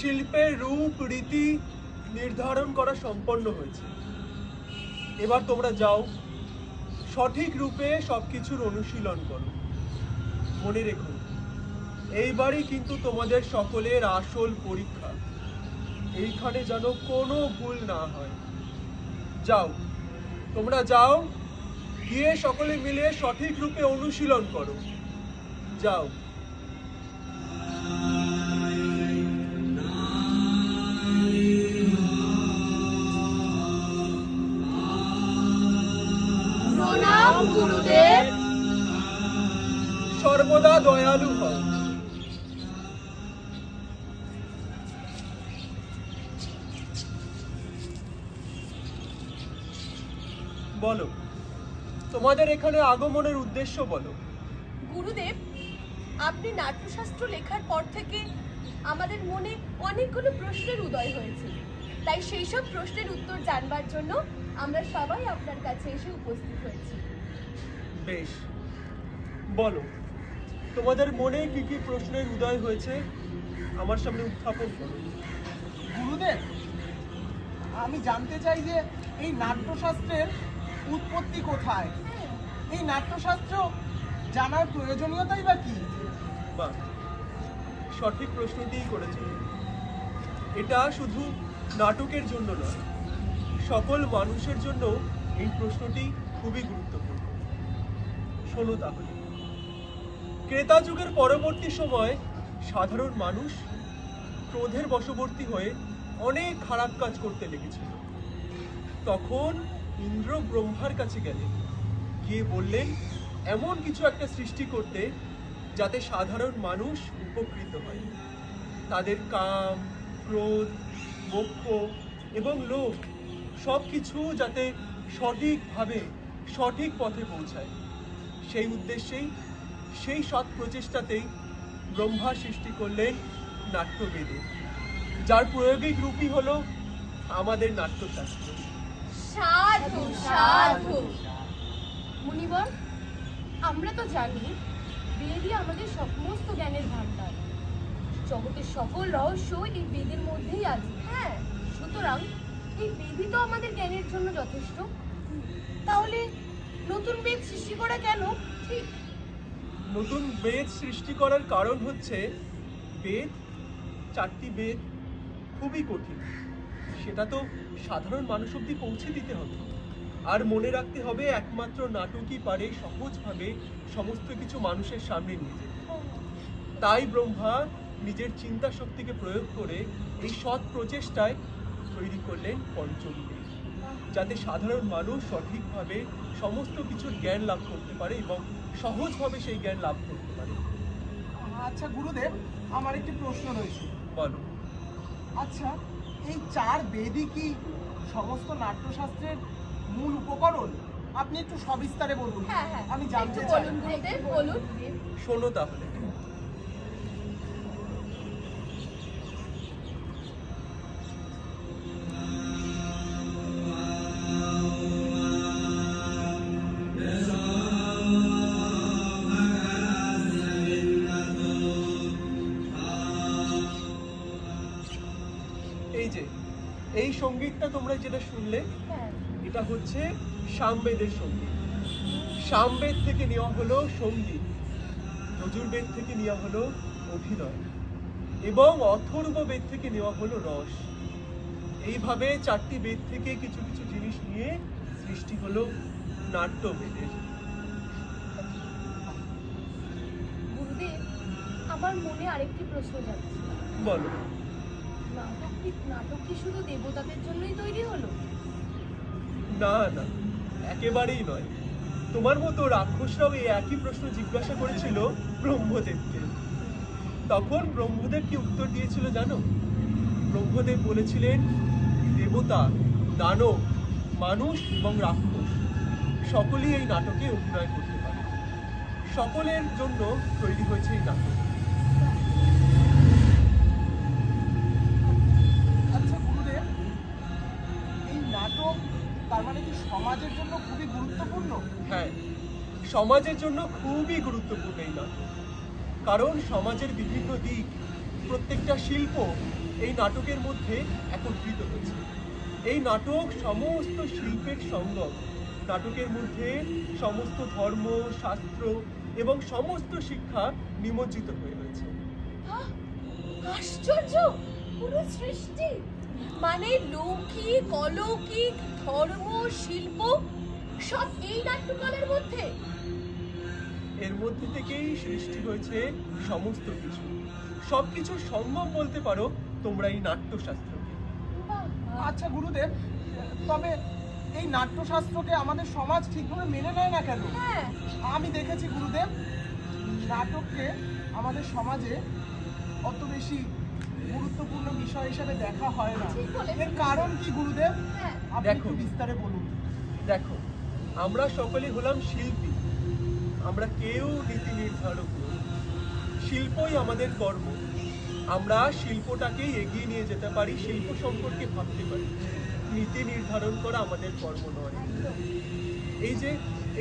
শিল্পের রূপ রীতি নির্ধারণ করা সম্পন্ন হয়েছে। এবার তোমরা যাও, সঠিক রূপে সবকিছুর অনুশীলন করো। মনে রেখো, এইবারই কিন্তু তোমাদের সকলের আসল পরীক্ষা। এইখানে যেন কোনো ভুল না হয়। যাও, তোমরা যাও, গিয়ে সকলে মিলে সঠিক রূপে অনুশীলন করো। যাও। প্রণাম গুরুদেব। সর্বদা দয়ালু হও। বলো, তোমাদের এখানে আগমনের উদ্দেশ্য বলো। গুরুদেব, আপনি নাট্যশাস্ত্র লেখার পর থেকে আমাদের মনে অনেকগুলো প্রশ্নের উদয় হয়েছে। তাই সেই সব প্রশ্নের উত্তর জানবার জন্য আমরা সবাই আপনার কাছে এসে উপস্থিত হয়েছি। বেশ, বলো, তোমাদের মনে কি কি প্রশ্নের উদয় হয়েছে আমার সামনে উত্থাপন করো। গুরুদেব, আমি জানতে চাই যে এই নাট্যশাস্ত্রের উৎপত্তি কোথায়? এই নাট্যশাস্ত্র জানার প্রয়োজনীয়তাই বা কি? বাহ, সঠিক প্রশ্নটিই করেছে। এটা শুধু নাটকের জন্য নয়, সকল মানুষের জন্য এই প্রশ্নটি খুবই গুরুত্বপূর্ণ। শোনো তাহলে, ক্রেতা যুগের পরবর্তী সময় সাধারণ মানুষ ক্রোধের বশবর্তী হয়ে অনেক খারাপ কাজ করতে লেগেছিল। তখন ইন্দ্র ব্রহ্মার কাছে গেলেন, গিয়ে বললেন এমন কিছু একটা সৃষ্টি করতে যাতে সাধারণ মানুষ উপকৃত হয়। তাদের কাম, ক্রোধ, মোক্ষ এবং লোভ সব কিছু যাতে সঠিকভাবে সঠিক পথে পৌঁছায়। সেই উদ্দেশ্যেই, সেই সৎ প্রচেষ্টাতেই ব্রহ্মা সৃষ্টি করলেন নাট্যবেদে, যার প্রয়োগিক রূপই হলো আমাদের নাট্যশাস্ত্র। সাধু সাধু। মুনিবর, আমরা তো জানি বেদই আমাদের সমস্ত জ্ঞানের ভান্ডার। জগতের সকল রহস্য এই বেদের মধ্যেই আছে। হ্যাঁ, সুতরাং এই বেদই তো আমাদের জ্ঞানের জন্য যথেষ্ট। তাহলে নতুন বেদ সৃষ্টি করা কেন ঠিক? নতুন বেদ সৃষ্টি করার কারণ হচ্ছে বেদ, চারটি বেদ খুবই কঠিন। সেটা তো সাধারণ মানুষ অব্দি পৌঁছে দিতে হবে। আর মনে রাখতে হবে একমাত্র নাটকই পারে সহজভাবে সমস্ত কিছু মানুষের সামনে নিয়ে যেতে। তাই ব্রহ্মা নিজের চিন্তা শক্তিকে প্রয়োগ করে এই সৎ প্রচেষ্টায় তৈরি করলেন পঞ্চম বেদ, যাতে সাধারণ মানুষ সঠিকভাবে সমস্ত কিছুর জ্ঞান লাভ করতে পারে এবং সহজভাবে সেই জ্ঞান লাভ করতে পারে। আচ্ছা গুরুদেব, আমার একটি প্রশ্ন রয়েছে। বলো। আচ্ছা, এই চার বেদই কি সমস্ত নাট্যশাস্ত্রের মূল উপকরণ? আপনি একটু সবিস্তারে বলুন। হ্যাঁ হ্যাঁ, আমি জানতে একটু চাই। বলুন গুরুদেব, বলুন। শোনো তাহলে, এই যে এই সঙ্গীতটা তোমরা যেটা শুনলে, হ্যাঁ, এটা হচ্ছে সামবেদের সঙ্গীত। সামবেদ থেকে নেওয়া হলো সঙ্গীত, যজুর্বেদ থেকে নেওয়া হলো অভিনয় এবং অথর্ব বেদ থেকে নেওয়া হলো রস। এইভাবে চারটি বেদ থেকে কিছু কিছু জিনিস নিয়ে সৃষ্টি হলো নাট্যবেদের। গুরুদেব, আমার মনে আরেকটি প্রশ্ন যাচ্ছে। বলো। নাটক কি শুধু দেবতাদের জন্যই তৈরি হলো? না না, একেবারেই নয়। তোমার মতো রাক্ষসরাও এই একই প্রশ্ন জিজ্ঞাসা করেছিল ব্রহ্মদেবকে। তখন ব্রহ্মদেব কি উত্তর দিয়েছিল জানো? ব্রহ্মদেব বলেছিলেন দেবতা, দানব, মানুষ এবং রাক্ষস সকলেই এই নাটকে অভিনয় করতে পারে। সকলের জন্য তৈরি হয়েছে এই নাটক। আচ্ছা গুরুদেব, এই নাটক তার মানে কি সমাজের জন্য খুবই গুরুত্বপূর্ণ? হ্যাঁ, সমাজের জন্য খুবই গুরুত্বপূর্ণ এই নাটক। কারণ সমাজের বিভিন্ন দিক, প্রত্যেকটা শিল্প এই নাটকের মধ্যে একত্রিত হয়েছে। এই নাটক সমস্ত শিল্পের সঙ্গম। নাটকের মধ্যে সমস্ত ধর্ম, শাস্ত্র এবং সমস্ত শিক্ষা নিমজ্জিত হয়ে রয়েছে। আহ, আশ্চর্য! পুরো সৃষ্টি মানে লৌকিক, অলৌকিক, ধর্ম, শিল্প সব এই নাট্যকলার মধ্যে। এর মধ্যে থেকেই সৃষ্টি হয়েছে সমস্ত কিছু। সবকিছুর সঙ্গম বলতে পারো তোমরা এই নাট্যশাস্ত্রকে। আচ্ছা গুরুদেব, তবে এই নাট্যশাস্ত্রকে আমাদের সমাজ ঠিকভাবে মেনে নেয় না কেন? হ্যাঁ, আমি দেখেছি গুরুদেব, নাটককে আমাদের সমাজে অত বেশি গুরুত্বপূর্ণ বিষয় হিসেবে দেখা হয় না। ঠিক বলেছেন। এর কারণ কি গুরুদেব? হ্যাঁ। আপনি দেখো। একটু বিস্তারে বলুন। দেখো, আমরা সকলে হলাম শিল্পী। আমরা কেউ নীতি নির্ধারক নই। শিল্পই আমাদের কর্ম। আমরা শিল্পটাকেই এগিয়ে নিয়ে যেতে পারি, শিল্প সম্পর্কে ভাবতে পারি। নীতি নির্ধারণ করা আমাদের কর্ম নয়।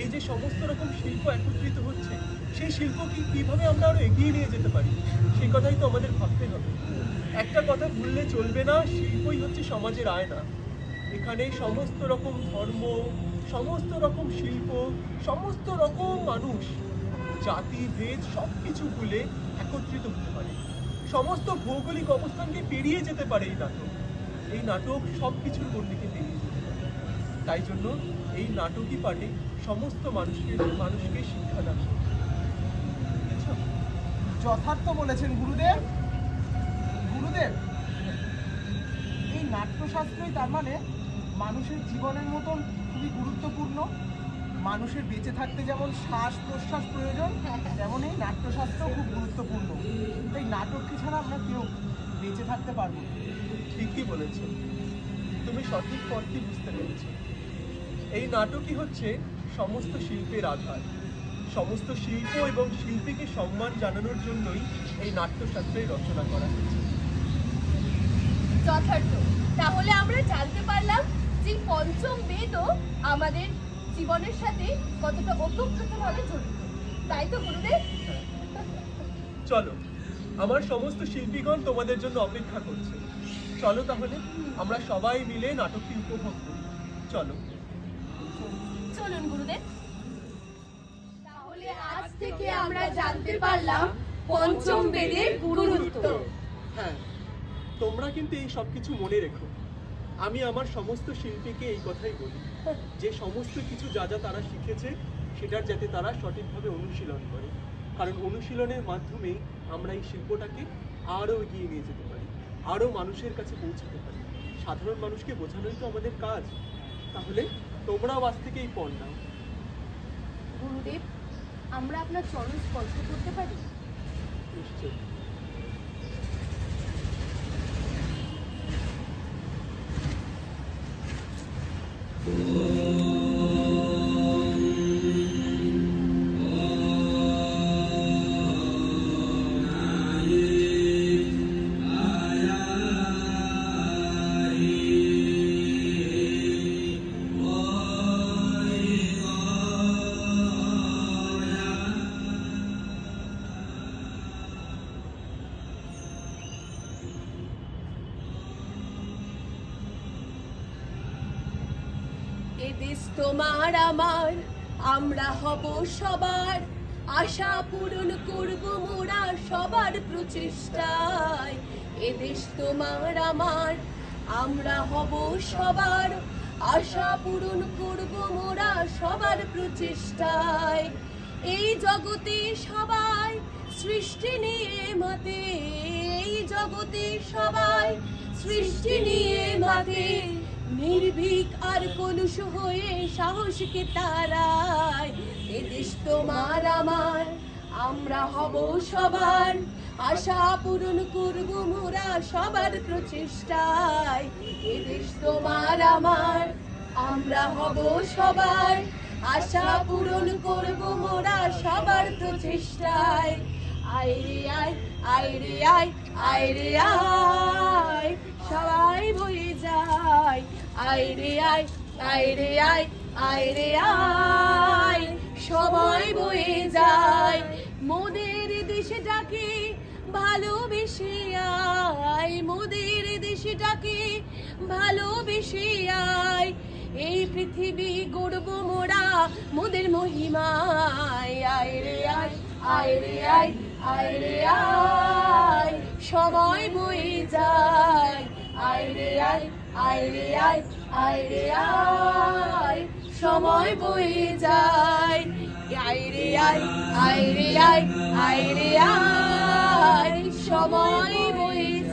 এই যে সমস্ত রকম শিল্প একত্রিত হচ্ছে, সেই শিল্পকে কিভাবে আমরা আরো এগিয়ে নিয়ে যেতে পারি সেই কথাই তো আমাদের ভাবতে হবে। একটা কথা ভুললে চলবে না, শিল্পই হচ্ছে সমাজের আয়না। এখানে সমস্ত রকম ধর্ম, সমস্ত রকম শিল্প, সমস্ত রকম মানুষ, জাতি ভেদ সবকিছু ভুলে একত্রিত হতে পারে। সমস্ত ভৌগোলিক অবস্থানকে পেরিয়ে যেতে পারে এই নাটক। এই নাটক সবকিছুর গণ্ডিকে পেরিয়ে যেতে পারে। তাই জন্য এই নাটকই পারে সমস্ত মানুষকে শিক্ষা দান করে। বুঝেছো? যথার্থ বলেছেন গুরুদেব। গুরুদেব, এই নাট্যশাস্ত্রই তার মানে মানুষের জীবনের মতন খুবই গুরুত্বপূর্ণ। মানুষের বেঁচে থাকতে যেমন শ্বাস প্রশ্বাস প্রয়োজন, তেমন এই নাট্যশাস্ত্র খুব গুরুত্বপূর্ণ। তাই নাটককে ছাড়া আমরা কেউ বেঁচে থাকতে পারবো না। ঠিকই বলেছ, তুমি সঠিক পথটি বুঝতে পেরেছ। এই নাটকই হচ্ছে সমস্ত শিল্পের আধার। সমস্ত শিল্প এবং শিল্পীকে সম্মান জানানোর জন্যই এই নাট্যশাস্ত্রের রচনা করা হয়েছে। যথার্থ। তাহলে আমরা জানতে পারলাম যে পঞ্চম বেদও আমাদের জীবনের সাথে কতটা ওতপ্রোতভাবে জড়িত, তাই তো গুরুদেব? চলো, আমার সমস্ত শিল্পীগণ তোমাদের জন্য অপেক্ষা করছে। চলো তাহলে আমরা সবাই মিলে নাটকটি উপভোগ করি। চলো। চলুন গুরুদেব। তাহলে আজ থেকে আমরা জানতে পারলাম পঞ্চম বেদের গুরুত্ব। হ্যাঁ, তোমরা কিন্তু এই সব কিছু মনে রেখো। আমি আমার সমস্ত শিল্পীকে এই কথাই বলি যে সমস্ত কিছু যা যা তারা শিখেছে সেটার যাতে তারা সঠিকভাবে অনুশীলন করে। কারণ অনুশীলনের মাধ্যমেই আমরা এই শিল্পটাকে আরও এগিয়ে নিয়ে যেতে পারি, আরও মানুষের কাছে পৌঁছাতে পারি। সাধারণ মানুষকে বোঝানোই তো আমাদের কাজ। তাহলে তোমরাও আজ থেকে এই পণ নাও। গুরুদেব, আমরা আপনার চরণ স্পর্শ করতে পারি? নিশ্চয়ই। এ দেশ তোমার আমার, আমরা হব সবার, আশা পূরণ করব মোরা সবার প্রচেষ্টায়। এ দেশ তোমার আমার, আমরা হব সবার, আশা পূরণ করব মোরা সবার প্রচেষ্টায়। এই জগতে সবাই সৃষ্টি নিয়ে মাতে, এই জগতে সবাই সৃষ্টি নিয়ে মাতে, নির্ভীক আর কলুষ হয়ে সাহসকে তারায়। এ দেশ তোমার আমার, আমরা হব সবার, আশা পূরণ করব মোরা সবার প্রচেষ্টায়। এ দেশ তোমার আমার, আমরা হব সবার, আশা পূরণ করব মোরা সবার প্রচেষ্টায়। আয় রে আয়, আয় রে আয়, আয় রে আয়, সবাই বয়ে যায়। আয় রে আয়, আয় রে আয়, আয় রে আয়, সবাই বয়ে যায়। মোদের দেশে ডাকে ভালোবেসে আয়, মোদের দেশটাকে ভালোবেসে আয়। এই পৃথিবী গড়ব মোরা মোদের মহিমায়। আয় রে আয়, আয় রে আয়, আয় রে আয়, সময় বয়ে যায়। আয় রে আয়, আয় রে আয়, আয় রে আয়, সময় বয়ে যায়। আয় রে আয়, আয় রে আয়, আয় রে আয়, সময় বয়ে